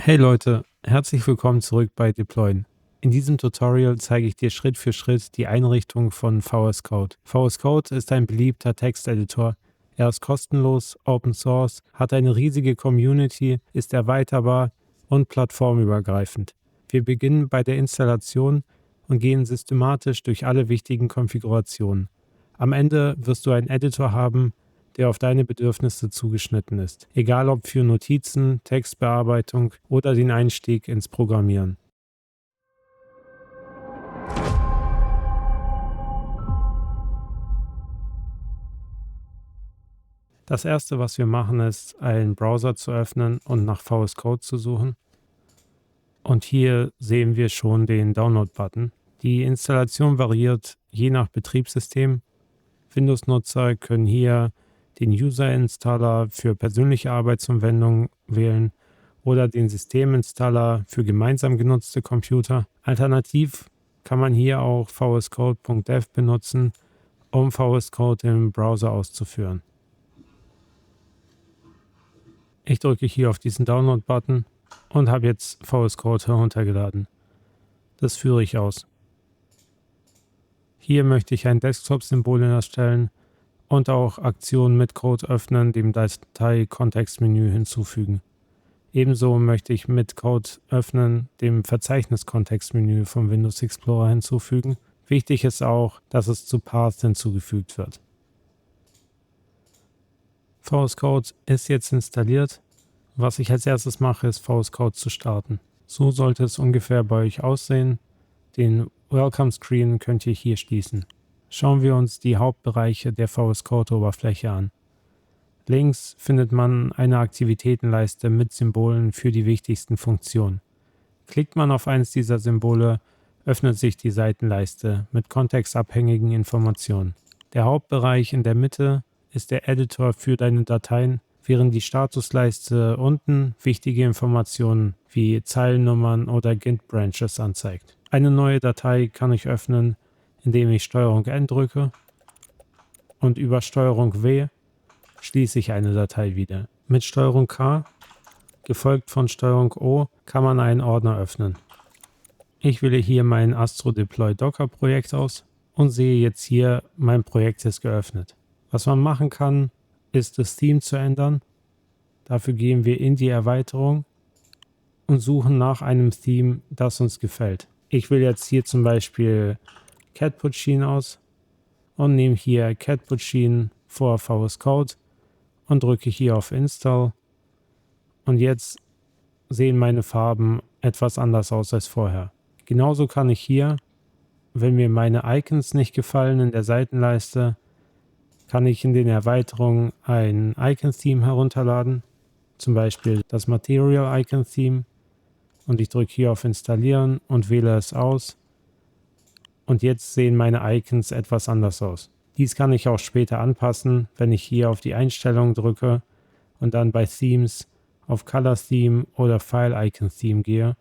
Hey Leute, herzlich willkommen zurück bei Deployen. In diesem Tutorial zeige ich dir Schritt für Schritt die Einrichtung von VS Code. VS Code ist ein beliebter Texteditor. Er ist kostenlos, Open Source, hat eine riesige Community, ist erweiterbar und plattformübergreifend. Wir beginnen bei der Installation und gehen systematisch durch alle wichtigen Konfigurationen. Am Ende wirst du einen Editor haben, der auf deine Bedürfnisse zugeschnitten ist, egal ob für Notizen, Textbearbeitung oder den Einstieg ins Programmieren. Das erste, was wir machen, ist, einen Browser zu öffnen und nach VS Code zu suchen. Und hier sehen wir schon den Download-Button. Die Installation variiert je nach Betriebssystem. Windows-Nutzer können hier den User-Installer für persönliche Arbeitsanwendungen wählen oder den Systeminstaller für gemeinsam genutzte Computer. Alternativ kann man hier auch vscode.dev benutzen, um VS Code im Browser auszuführen. Ich drücke hier auf diesen Download-Button und habe jetzt VS Code heruntergeladen. Das führe ich aus. Hier möchte ich ein Desktop-Symbol erstellen und auch Aktionen mit Code öffnen, dem Datei-Kontextmenü hinzufügen. Ebenso möchte ich mit Code öffnen, dem Verzeichnis-Kontextmenü vom Windows Explorer hinzufügen. Wichtig ist auch, dass es zu Path hinzugefügt wird. VS Code ist jetzt installiert. Was ich als erstes mache, ist VS Code zu starten. So sollte es ungefähr bei euch aussehen. Den Welcome Screen könnt ihr hier schließen. Schauen wir uns die Hauptbereiche der VS Code-Oberfläche an. Links findet man eine Aktivitätenleiste mit Symbolen für die wichtigsten Funktionen. Klickt man auf eines dieser Symbole, öffnet sich die Seitenleiste mit kontextabhängigen Informationen. Der Hauptbereich in der Mitte ist der Editor für deine Dateien, während die Statusleiste unten wichtige Informationen wie Zeilennummern oder Git-Branches anzeigt. Eine neue Datei kann ich öffnen, indem ich STRG N drücke und über STRG W schließe ich eine Datei wieder. Mit STRG K, gefolgt von STRG O, kann man einen Ordner öffnen. Ich wähle hier mein Astro Deploy Docker Projekt aus und sehe jetzt hier, mein Projekt ist geöffnet. Was man machen kann, ist das Theme zu ändern. Dafür gehen wir in die Erweiterung und suchen nach einem Theme, das uns gefällt. Ich wähle jetzt hier zum Beispiel Cat Puccine aus und nehme hier Cat Puccine vor VS Code und drücke hier auf Install. Und jetzt sehen meine Farben etwas anders aus als vorher. Genauso kann ich hier, wenn mir meine Icons nicht gefallen in der Seitenleiste, kann ich in den Erweiterungen ein Icon-Theme herunterladen, zum Beispiel das Material Icon Theme, und ich drücke hier auf Installieren und wähle es aus. Und jetzt sehen meine Icons etwas anders aus. Dies kann ich auch später anpassen, wenn ich hier auf die Einstellungen drücke und dann bei Themes auf Color Theme oder File Icon Theme gehe.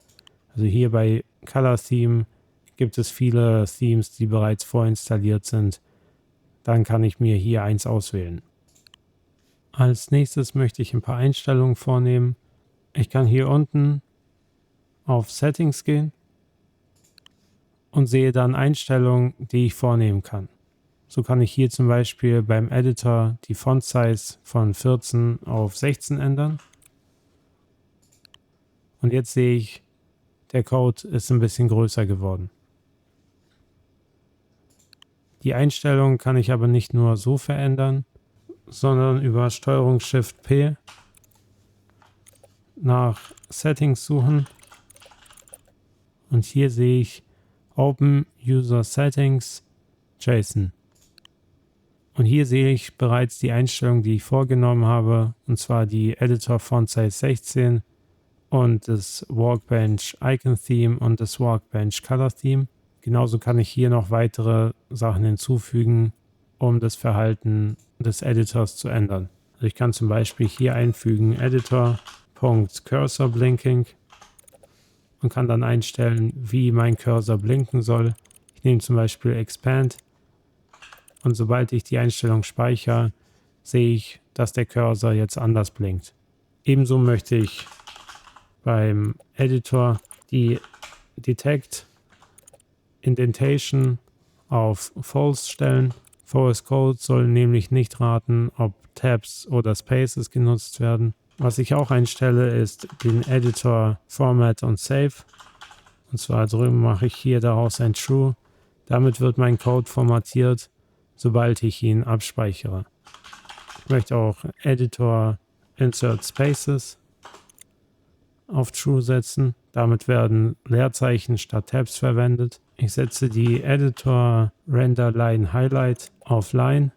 Also hier bei Color Theme gibt es viele Themes, die bereits vorinstalliert sind. Dann kann ich mir hier eins auswählen. Als nächstes möchte ich ein paar Einstellungen vornehmen. Ich kann hier unten auf Settings gehen und sehe dann Einstellungen, die ich vornehmen kann. So kann ich hier zum Beispiel beim Editor die Font Size von 14 auf 16 ändern. Und jetzt sehe ich, der Code ist ein bisschen größer geworden. Die Einstellung kann ich aber nicht nur so verändern, sondern über STRG-Shift-P nach Settings suchen. Und hier sehe ich Open User Settings JSON. Und hier sehe ich bereits die Einstellung, die ich vorgenommen habe, und zwar die Editor Font Size 16 und das Workbench Icon Theme und das Workbench Color Theme. Genauso kann ich hier noch weitere Sachen hinzufügen, um das Verhalten des Editors zu ändern. Also ich kann zum Beispiel hier einfügen Editor.CursorBlinking und kann dann einstellen, wie mein Cursor blinken soll. Ich nehme zum Beispiel Expand und sobald ich die Einstellung speichere, sehe ich, dass der Cursor jetzt anders blinkt. Ebenso möchte ich beim Editor die Detect Indentation auf False stellen. VS Code soll nämlich nicht raten, ob Tabs oder Spaces genutzt werden. Was ich auch einstelle, ist den Editor Format und Save. Und zwar drüben mache ich hier daraus ein True. Damit wird mein Code formatiert, sobald ich ihn abspeichere. Ich möchte auch Editor Insert Spaces auf True setzen. Damit werden Leerzeichen statt Tabs verwendet. Ich setze die Editor Render Line Highlight auf Line.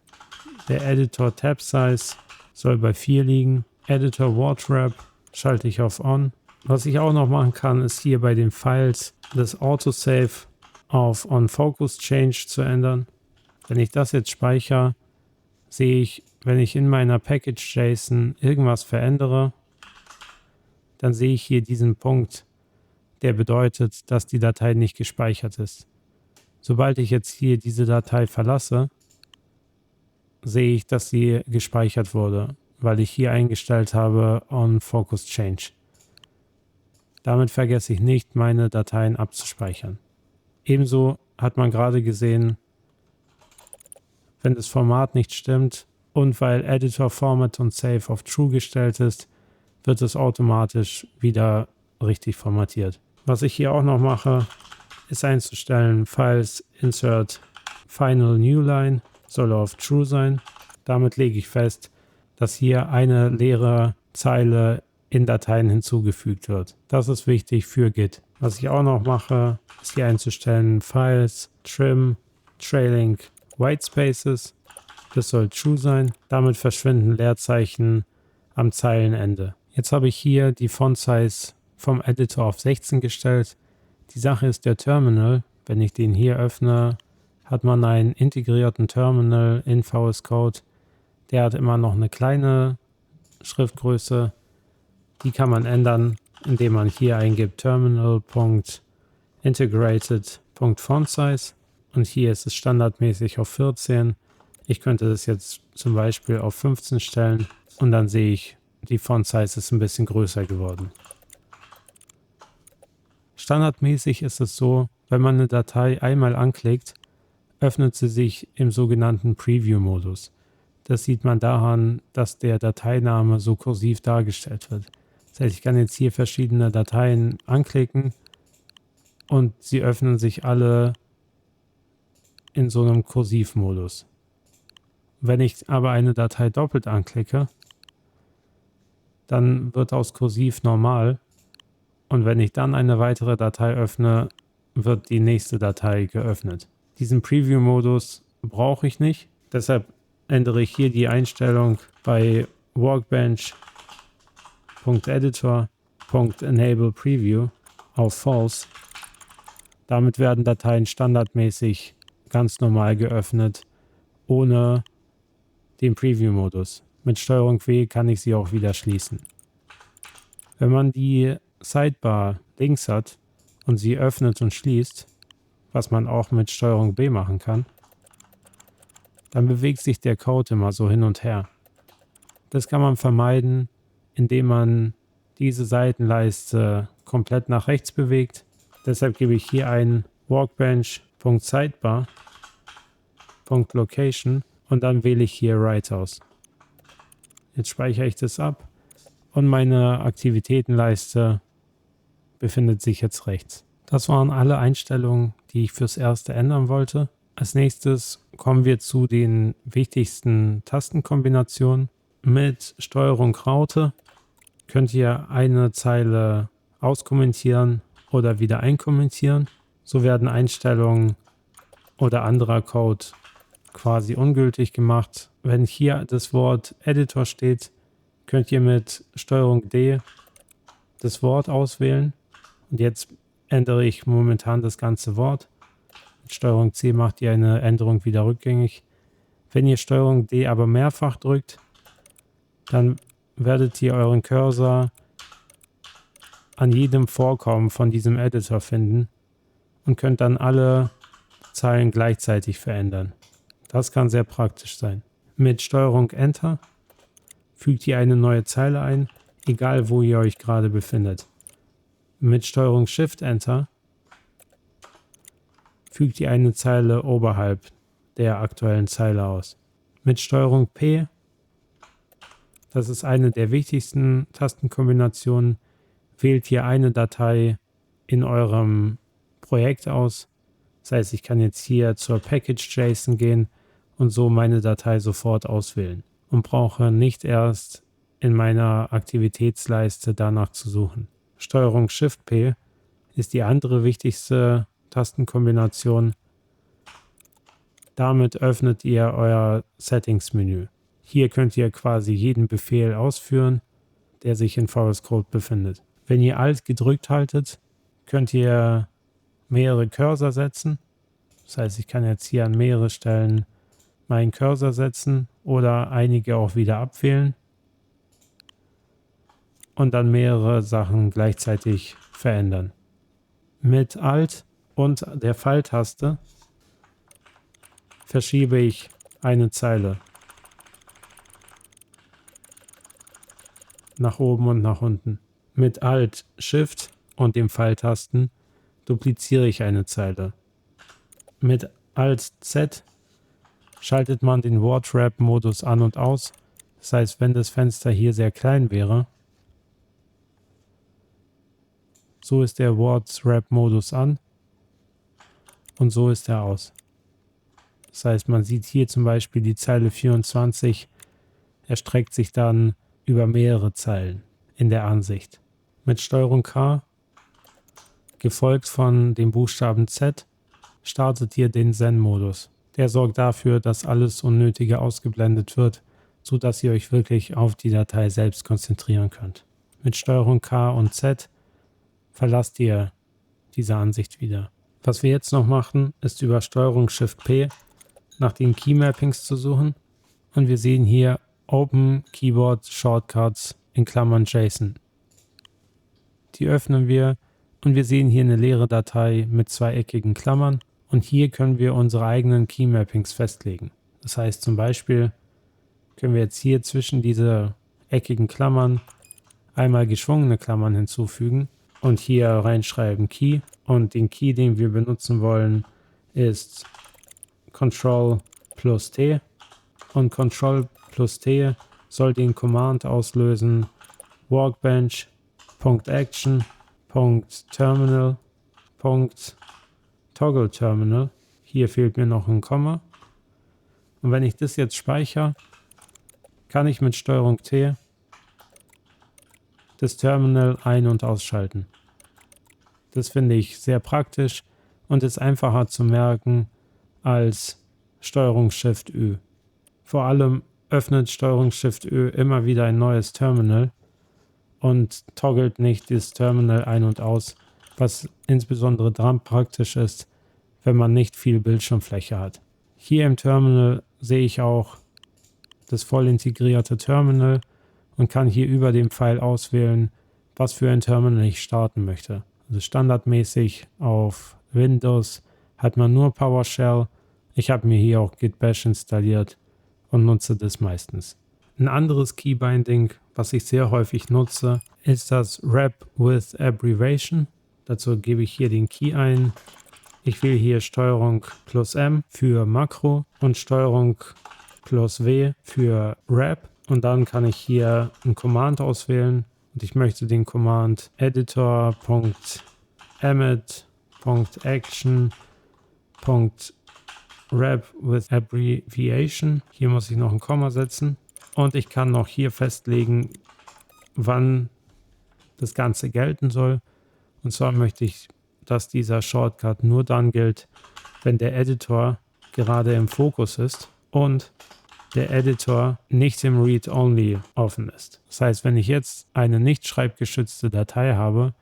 Der Editor Tab Size soll bei 4 liegen. Editor Word Wrap schalte ich auf On. Was ich auch noch machen kann, ist hier bei den Files das Autosave auf On Focus Change zu ändern. Wenn ich das jetzt speichere, sehe ich, wenn ich in meiner Package.json irgendwas verändere, dann sehe ich hier diesen Punkt, der bedeutet, dass die Datei nicht gespeichert ist. Sobald ich jetzt hier diese Datei verlasse, sehe ich, dass sie gespeichert wurde, weil ich hier eingestellt habe On Focus Change. Damit vergesse ich nicht, meine Dateien abzuspeichern. Ebenso hat man gerade gesehen, wenn das Format nicht stimmt und weil Editor Format und Save auf True gestellt ist, wird es automatisch wieder richtig formatiert. Was ich hier auch noch mache, ist einzustellen, Files Insert Final New Line soll auf True sein. Damit lege ich fest, dass hier eine leere Zeile in Dateien hinzugefügt wird. Das ist wichtig für Git. Was ich auch noch mache, ist hier einzustellen, Files Trim Trailing White Spaces. Das soll True sein. Damit verschwinden Leerzeichen am Zeilenende. Jetzt habe ich hier die Font Size vom Editor auf 16 gestellt. Die Sache ist, der Terminal, wenn ich den hier öffne, hat man einen integrierten Terminal in VS Code. Der hat immer noch eine kleine Schriftgröße. Die kann man ändern, indem man hier eingibt terminal.integrated.fontSize und hier ist es standardmäßig auf 14. Ich könnte das jetzt zum Beispiel auf 15 stellen und dann sehe ich, die Font Size ist ein bisschen größer geworden. Standardmäßig ist es so, wenn man eine Datei einmal anklickt, öffnet sie sich im sogenannten Preview-Modus. Das sieht man daran, dass der Dateiname so kursiv dargestellt wird. Das heißt, ich kann jetzt hier verschiedene Dateien anklicken und sie öffnen sich alle in so einem Kursivmodus. Wenn ich aber eine Datei doppelt anklicke, dann wird aus Kursiv normal und wenn ich dann eine weitere Datei öffne, wird die nächste Datei geöffnet. Diesen Preview-Modus brauche ich nicht, deshalb ändere ich hier die Einstellung bei Workbench.editor.enable Preview auf False. Damit werden Dateien standardmäßig ganz normal geöffnet, ohne den Preview-Modus. Mit STRG W kann ich sie auch wieder schließen. Wenn man die Sidebar links hat und sie öffnet und schließt, was man auch mit STRG B machen kann, dann bewegt sich der Code immer so hin und her. Das kann man vermeiden, indem man diese Seitenleiste komplett nach rechts bewegt. Deshalb gebe ich hier ein Workbench.sidebar.location und dann wähle ich hier Right aus. Jetzt speichere ich das ab und meine Aktivitätenleiste befindet sich jetzt rechts. Das waren alle Einstellungen, die ich fürs Erste ändern wollte. Als nächstes kommen wir zu den wichtigsten Tastenkombinationen. Mit STRG Raute könnt ihr eine Zeile auskommentieren oder wieder einkommentieren. So werden Einstellungen oder anderer Code quasi ungültig gemacht. Wenn hier das Wort Editor steht, könnt ihr mit STRG D das Wort auswählen. Und jetzt ändere ich momentan das ganze Wort. Mit STRG C macht ihr eine Änderung wieder rückgängig. Wenn ihr STRG D aber mehrfach drückt, dann werdet ihr euren Cursor an jedem Vorkommen von diesem Editor finden und könnt dann alle Zeilen gleichzeitig verändern. Das kann sehr praktisch sein. Mit STRG Enter fügt ihr eine neue Zeile ein, egal wo ihr euch gerade befindet. Mit STRG Shift Enter fügt ihr eine Zeile oberhalb der aktuellen Zeile aus. Mit STRG P, das ist eine der wichtigsten Tastenkombinationen, wählt hier eine Datei in eurem Projekt aus. Das heißt, ich kann jetzt hier zur Package.json gehen und so meine Datei sofort auswählen und brauche nicht erst in meiner Aktivitätsleiste danach zu suchen. STRG Shift P ist die andere wichtigste Tastenkombination. Damit öffnet ihr euer Settings-Menü. Hier könnt ihr quasi jeden Befehl ausführen, der sich in VS Code befindet. Wenn ihr Alt gedrückt haltet, könnt ihr mehrere Cursor setzen. Das heißt, ich kann jetzt hier an mehrere Stellen meinen Cursor setzen oder einige auch wieder abwählen und dann mehrere Sachen gleichzeitig verändern. Mit Alt und der Pfeiltaste verschiebe ich eine Zeile nach oben und nach unten. Mit Alt, Shift und den Pfeiltasten dupliziere ich eine Zeile. Mit Alt Z schaltet man den Word-Wrap-Modus an und aus. Das heißt, wenn das Fenster hier sehr klein wäre, so ist der Word-Wrap-Modus an und so ist er aus. Das heißt, man sieht hier zum Beispiel die Zeile 24 erstreckt sich dann über mehrere Zeilen in der Ansicht. Mit STRG K, gefolgt von dem Buchstaben Z, startet ihr den Zen-Modus. Der sorgt dafür, dass alles Unnötige ausgeblendet wird, sodass ihr euch wirklich auf die Datei selbst konzentrieren könnt. Mit STRG K und Z verlasst ihr diese Ansicht wieder. Was wir jetzt noch machen, ist über STRG Shift P nach den Key-Mappings zu suchen und wir sehen hier Open Keyboard Shortcuts in Klammern JSON. Die öffnen wir und wir sehen hier eine leere Datei mit zweieckigen Klammern und hier können wir unsere eigenen Key-Mappings festlegen. Das heißt zum Beispiel können wir jetzt hier zwischen diese eckigen Klammern einmal geschwungene Klammern hinzufügen und hier reinschreiben Key und den Key, den wir benutzen wollen, ist Ctrl plus T und Ctrl plus T soll den Command auslösen workbench.action.terminal.toggleTerminal. Hier fehlt mir noch ein Komma. Und wenn ich das jetzt speichere, kann ich mit STRG T das Terminal ein- und ausschalten. Das finde ich sehr praktisch und ist einfacher zu merken als STRG Shift Ü. Vor allem öffnet STRG Shift Ö immer wieder ein neues Terminal und toggelt nicht das Terminal ein und aus, was insbesondere dran praktisch ist, wenn man nicht viel Bildschirmfläche hat. Hier im Terminal sehe ich auch das voll integrierte Terminal und kann hier über dem Pfeil auswählen, was für ein Terminal ich starten möchte. Also standardmäßig auf Windows hat man nur PowerShell. Ich habe mir hier auch Git Bash installiert und nutze das meistens. Ein anderes Keybinding, was ich sehr häufig nutze, ist das Wrap with Abbreviation. Dazu gebe ich hier den Key ein. Ich wähle hier STRG plus M für Makro und STRG plus W für Wrap. Und dann kann ich hier ein Command auswählen. Und ich möchte den Command editor.emit.action.wrap with Abbreviation. Hier muss ich noch ein Komma setzen. Und ich kann noch hier festlegen, wann das Ganze gelten soll. Und zwar möchte ich, dass dieser Shortcut nur dann gilt, wenn der Editor gerade im Fokus ist und der Editor nicht im Read-Only offen ist. Das heißt, wenn ich jetzt eine nicht schreibgeschützte Datei habe,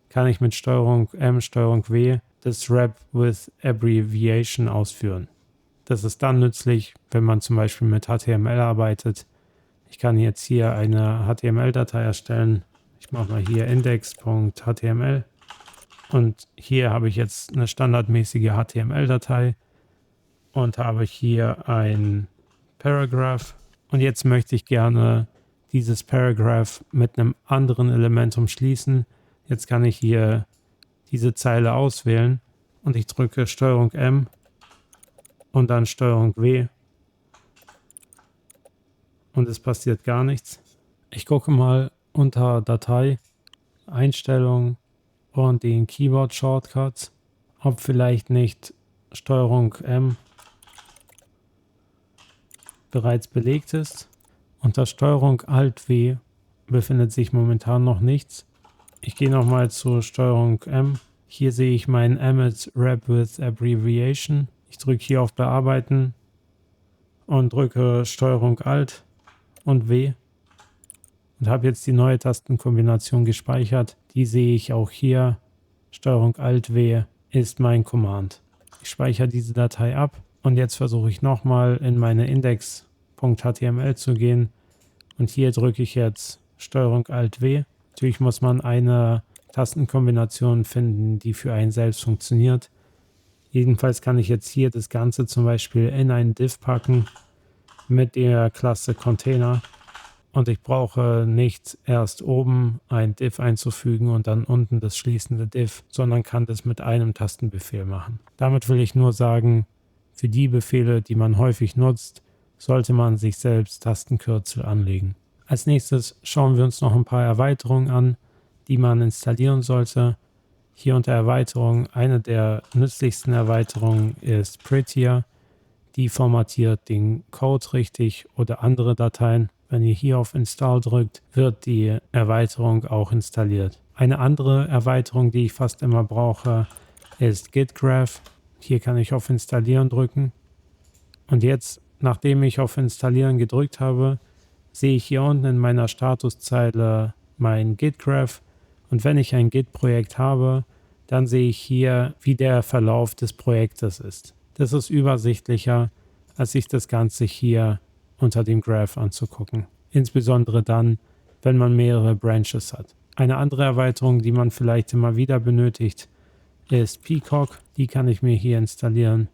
kann ich mit STRG M, STRG W das Wrap with Abbreviation ausführen. Das ist dann nützlich, wenn man zum Beispiel mit HTML arbeitet. Ich kann jetzt hier eine HTML-Datei erstellen. Ich mache mal hier index.html und hier habe ich jetzt eine standardmäßige HTML-Datei und habe hier ein Paragraph und jetzt möchte ich gerne dieses Paragraph mit einem anderen Element umschließen. Jetzt kann ich hier diese Zeile auswählen und ich drücke STRG M und dann STRG W und es passiert gar nichts. Ich gucke mal unter Datei, Einstellungen und den Keyboard Shortcuts, ob vielleicht nicht STRG M bereits belegt ist. Unter STRG Alt W befindet sich momentan noch nichts. Ich gehe nochmal zu STRG M. Hier sehe ich meinen Emmet Wrap with Abbreviation. Ich drücke hier auf Bearbeiten und drücke STRG Alt und W und habe jetzt die neue Tastenkombination gespeichert. Die sehe ich auch hier. STRG Alt W ist mein Command. Ich speichere diese Datei ab und jetzt versuche ich nochmal in meine index.html zu gehen und hier drücke ich jetzt STRG Alt W. Natürlich muss man eine Tastenkombination finden, die für einen selbst funktioniert. Jedenfalls kann ich jetzt hier das Ganze zum Beispiel in einen Div packen mit der Klasse Container und ich brauche nicht erst oben ein Div einzufügen und dann unten das schließende Div, sondern kann das mit einem Tastenbefehl machen. Damit will ich nur sagen, für die Befehle, die man häufig nutzt, sollte man sich selbst Tastenkürzel anlegen. Als nächstes schauen wir uns noch ein paar Erweiterungen an, die man installieren sollte. Hier unter Erweiterungen, eine der nützlichsten Erweiterungen ist Prettier. Die formatiert den Code richtig oder andere Dateien. Wenn ihr hier auf Install drückt, wird die Erweiterung auch installiert. Eine andere Erweiterung, die ich fast immer brauche, ist Gitgraph. Hier kann ich auf Installieren drücken. Und jetzt, nachdem ich auf Installieren gedrückt habe, sehe ich hier unten in meiner Statuszeile mein Gitgraph. Und wenn ich ein Git-Projekt habe, dann sehe ich hier, wie der Verlauf des Projektes ist. Das ist übersichtlicher, als sich das Ganze hier unter dem Graph anzugucken. Insbesondere dann, wenn man mehrere Branches hat. Eine andere Erweiterung, die man vielleicht immer wieder benötigt, ist Peacock. Die kann ich mir hier installieren.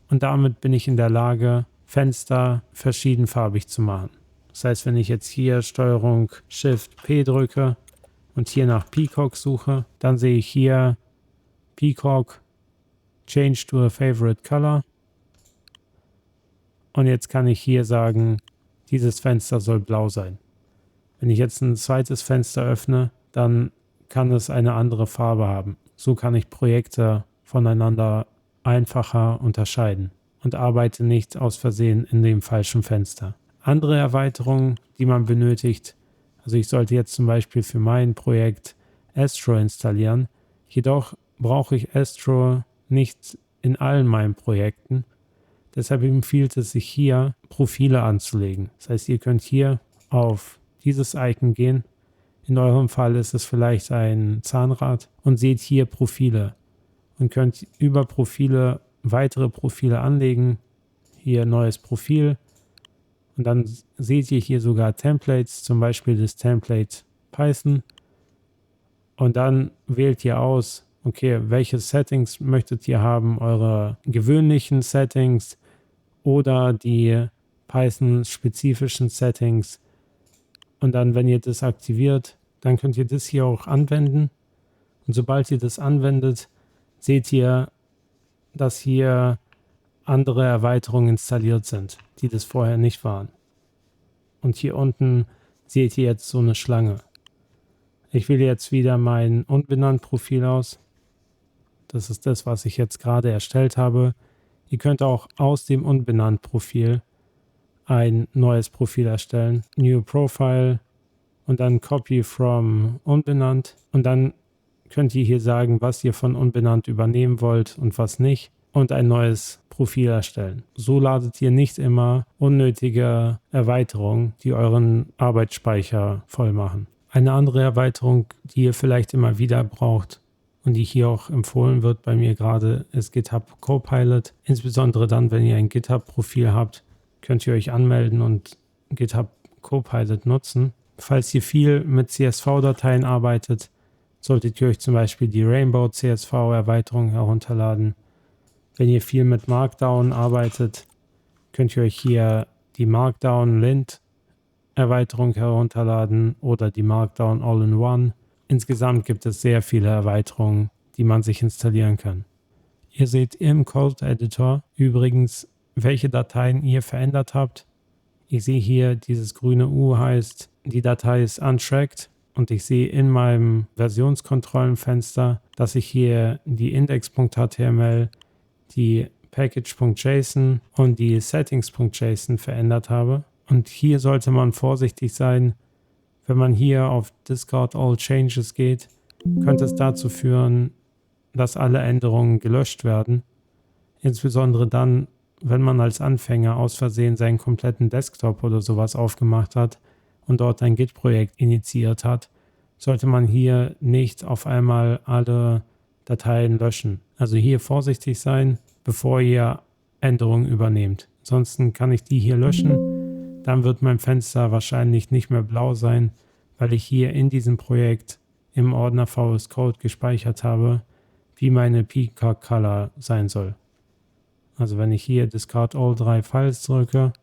Und damit bin ich in der Lage, Fenster verschiedenfarbig zu machen. Das heißt, wenn ich jetzt hier STRG Shift P drücke und hier nach Peacock suche, dann sehe ich hier Peacock Change to a Favorite Color. Und jetzt kann ich hier sagen, dieses Fenster soll blau sein. Wenn ich jetzt ein zweites Fenster öffne, dann kann es eine andere Farbe haben. So kann ich Projekte voneinander einfacher unterscheiden und arbeite nicht aus Versehen in dem falschen Fenster. Andere Erweiterungen, die man benötigt, also ich sollte jetzt zum Beispiel für mein Projekt Astro installieren, jedoch brauche ich Astro nicht in allen meinen Projekten. Deshalb empfiehlt es sich hier, Profile anzulegen. Das heißt, ihr könnt hier auf dieses Icon gehen. In eurem Fall ist es vielleicht ein Zahnrad und seht hier Profile und könnt über Profile weitere Profile anlegen. Hier neues Profil und dann seht ihr hier sogar Templates, zum Beispiel das Template Python und dann wählt ihr aus, okay, welche Settings möchtet ihr haben, eure gewöhnlichen Settings oder die Python-spezifischen Settings. Und dann, wenn ihr das aktiviert, dann könnt ihr das hier auch anwenden. Und sobald ihr das anwendet, seht ihr, dass hier andere Erweiterungen installiert sind, die das vorher nicht waren. Und hier unten seht ihr jetzt so eine Schlange. Ich wähle jetzt wieder mein Unbenannt-Profil aus. Das ist das, was ich jetzt gerade erstellt habe. Ihr könnt auch aus dem Unbenannt-Profil ein neues Profil erstellen. New Profile und dann Copy from Unbenannt. Und dann könnt ihr hier sagen, was ihr von Unbenannt übernehmen wollt und was nicht. Und ein neues Profil erstellen. So ladet ihr nicht immer unnötige Erweiterungen, die euren Arbeitsspeicher voll machen. Eine andere Erweiterung, die ihr vielleicht immer wieder braucht und die hier auch empfohlen wird bei mir gerade, ist GitHub Copilot. Insbesondere dann, wenn ihr ein GitHub-Profil habt, könnt ihr euch anmelden und GitHub Copilot nutzen. Falls ihr viel mit CSV-Dateien arbeitet, solltet ihr euch zum Beispiel die Rainbow CSV-Erweiterung herunterladen. Wenn ihr viel mit Markdown arbeitet, könnt ihr euch hier die Markdown Lint Erweiterung herunterladen oder die Markdown All-in-One Insgesamt gibt es sehr viele Erweiterungen, die man sich installieren kann. Ihr seht im Code Editor übrigens, welche Dateien ihr verändert habt. Ich sehe hier, dieses grüne U heißt, die Datei ist untracked und ich sehe in meinem Versionskontrollenfenster, dass ich hier die index.html, die package.json und die settings.json verändert habe. Und hier sollte man vorsichtig sein, wenn man hier auf Discard All Changes geht, könnte es dazu führen, dass alle Änderungen gelöscht werden. Insbesondere dann, wenn man als Anfänger aus Versehen seinen kompletten Desktop oder sowas aufgemacht hat und dort ein Git-Projekt initiiert hat, sollte man hier nicht auf einmal alle Dateien löschen. Also hier vorsichtig sein, bevor ihr Änderungen übernehmt. Ansonsten kann ich die hier löschen, dann wird mein Fenster wahrscheinlich nicht mehr blau sein, weil ich hier in diesem Projekt im Ordner VS Code gespeichert habe, wie meine Peacock Color sein soll. Also wenn ich hier Discard All 3 Files drücke,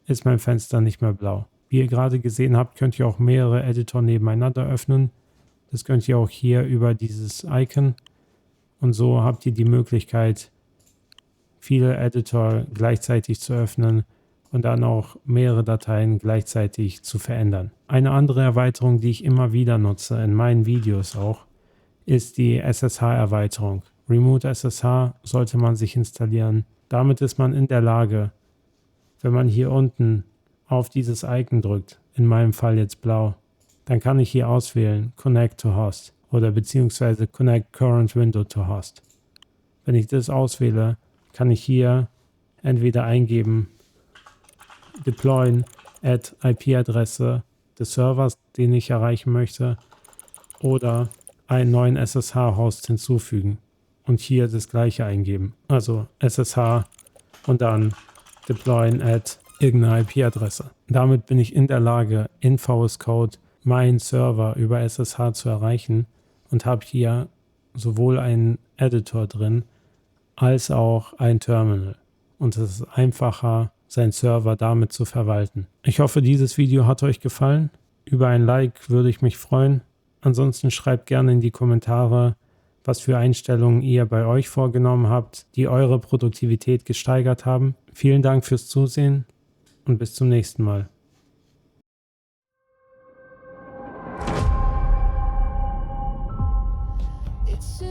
ist mein Fenster nicht mehr blau. Wie ihr gerade gesehen habt, könnt ihr auch mehrere Editor nebeneinander öffnen. Das könnt ihr auch hier über dieses Icon. Und so habt ihr die Möglichkeit, viele Editor gleichzeitig zu öffnen und dann auch mehrere Dateien gleichzeitig zu verändern. Eine andere Erweiterung, die ich immer wieder nutze, in meinen Videos auch, ist die SSH-Erweiterung. Remote SSH sollte man sich installieren. Damit ist man in der Lage, wenn man hier unten auf dieses Icon drückt, in meinem Fall jetzt blau, dann kann ich hier auswählen Connect to Host oder beziehungsweise Connect Current Window to Host. Wenn ich das auswähle, kann ich hier entweder eingeben deployen at IP-Adresse des Servers, den ich erreichen möchte, oder einen neuen SSH-Host hinzufügen und hier das gleiche eingeben. Also SSH und dann deployen at irgendeine IP-Adresse. Damit bin ich in der Lage, in VS Code meinen Server über SSH zu erreichen und habe hier sowohl einen Editor drin, als auch ein Terminal. Und es ist einfacher, seinen Server damit zu verwalten. Ich hoffe, dieses Video hat euch gefallen. Über ein Like würde ich mich freuen. Ansonsten schreibt gerne in die Kommentare, was für Einstellungen ihr bei euch vorgenommen habt, die eure Produktivität gesteigert haben. Vielen Dank fürs Zusehen und bis zum nächsten Mal. It's